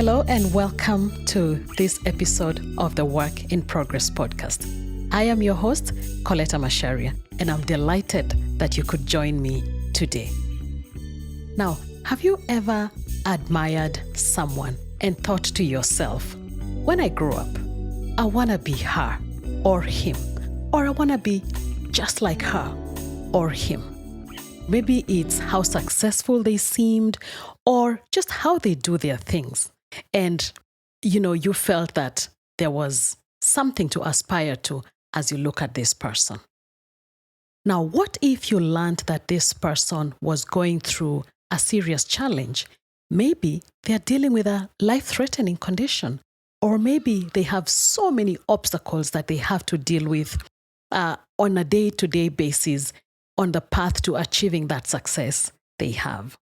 Hello and welcome to this episode of the Work in Progress podcast. I am your host, Colleta Macharia, and I'm delighted that you could join me today. Now, have you ever admired someone and thought to yourself, when I grow up, I want to be her or him, or I want to be just like her or him? Maybe it's how successful they seemed or just how they do their things. And, you felt that there was something to aspire to as you look at this person. Now, what if you learned that this person was going through a serious challenge? Maybe they're dealing with a life-threatening condition, or maybe they have so many obstacles that they have to deal with on a day-to-day basis on the path to achieving that success they have.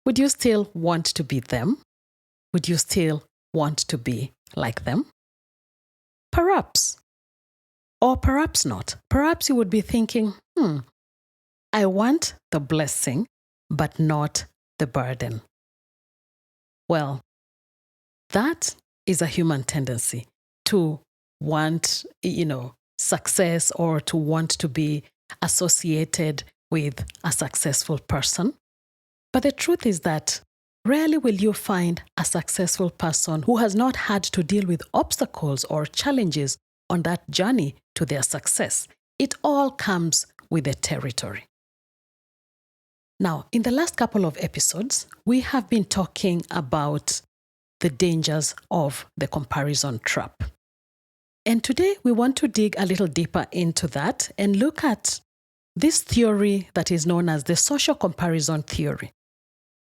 Would you still want to be them? Would you still want to be like them? Perhaps. Or perhaps not. Perhaps you would be thinking, I want the blessing, but not the burden. Well, that is a human tendency to want, success or to want to be associated with a successful person. But the truth is that rarely will you find a successful person who has not had to deal with obstacles or challenges on that journey to their success. It all comes with the territory. Now, in the last couple of episodes, we have been talking about the dangers of the comparison trap. And today we want to dig a little deeper into that and look at this theory that is known as the social comparison theory.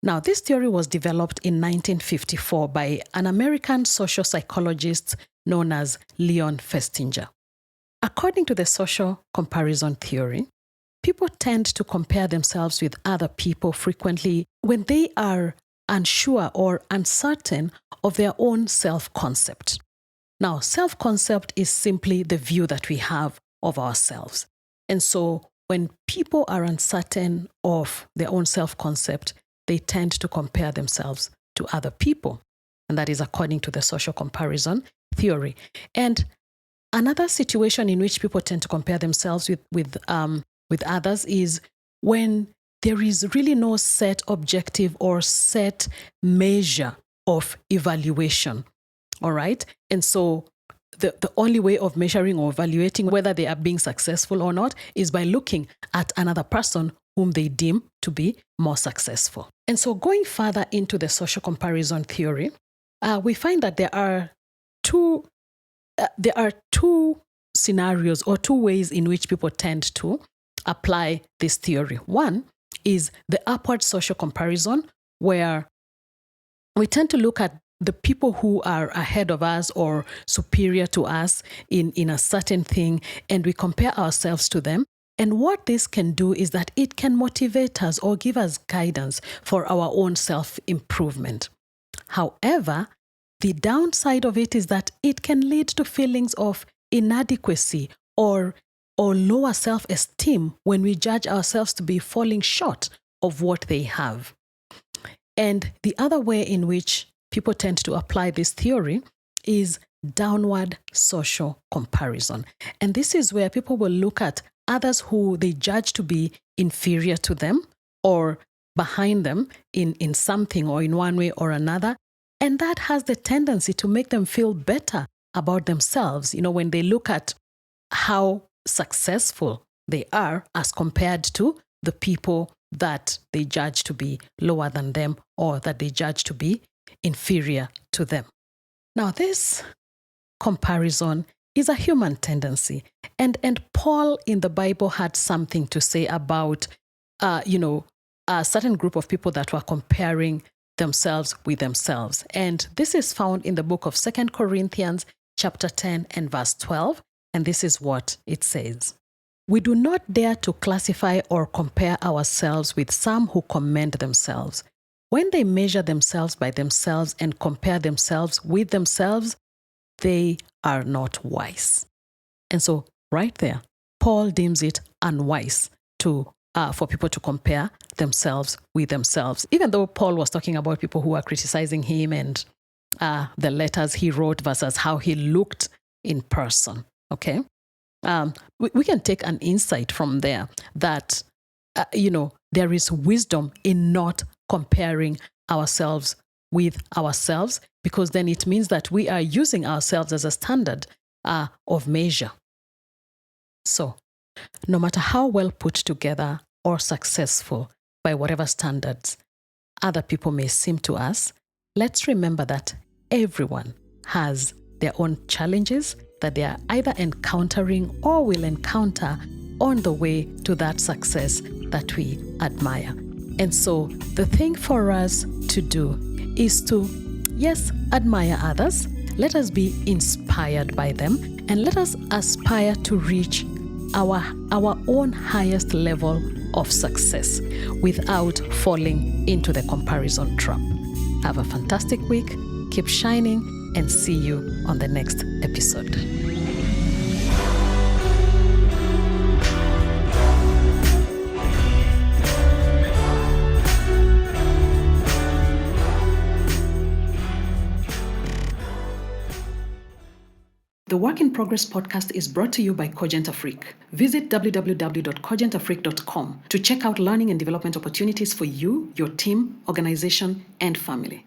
Now, this theory was developed in 1954 by an American social psychologist known as Leon Festinger. According to the social comparison theory, people tend to compare themselves with other people frequently when they are unsure or uncertain of their own self-concept. Now, self-concept is simply the view that we have of ourselves. And so when people are uncertain of their own self-concept, they tend to compare themselves to other people. And that is according to the social comparison theory. And another situation in which people tend to compare themselves with others is when there is really no set objective or set measure of evaluation. All right? And so the only way of measuring or evaluating whether they are being successful or not is by looking at another person whom they deem to be more successful. And so going further into the social comparison theory, we find that there are two scenarios or two ways in which people tend to apply this theory. One is the upward social comparison, where we tend to look at the people who are ahead of us or superior to us in a certain thing, and we compare ourselves to them. And what this can do is that it can motivate us or give us guidance for our own self-improvement. However, the downside of it is that it can lead to feelings of inadequacy or lower self-esteem when we judge ourselves to be falling short of what they have. And the other way in which people tend to apply this theory is downward social comparison. And this is where people will look at others who they judge to be inferior to them or behind them in something or in one way or another. And that has the tendency to make them feel better about themselves, when they look at how successful they are as compared to the people that they judge to be lower than them or that they judge to be inferior to them. Now, this comparison is a human tendency. And Paul in the Bible had something to say about, a certain group of people that were comparing themselves with themselves. And this is found in the book of 2 Corinthians chapter 10 and verse 12. And this is what it says. We do not dare to classify or compare ourselves with some who commend themselves. When they measure themselves by themselves and compare themselves with themselves, they are not wise. And so right there, Paul deems it unwise for people to compare themselves with themselves, even though Paul was talking about people who are criticizing him and the letters he wrote versus how he looked in person. Okay. We can take an insight from there that, there is wisdom in not comparing ourselves with ourselves, because then it means that we are using ourselves as a standard of measure. So, no matter how well put together or successful by whatever standards other people may seem to us, let's remember that everyone has their own challenges that they are either encountering or will encounter on the way to that success that we admire. And so the thing for us to do is to, yes, admire others. Let us be inspired by them, and let us aspire to reach our own highest level of success without falling into the comparison trap. Have a fantastic week, keep shining, and see you on the next episode. The Work in Progress podcast is brought to you by Cogent Afrique. Visit www.cogentafrique.com to check out learning and development opportunities for you, your team, organization, and family.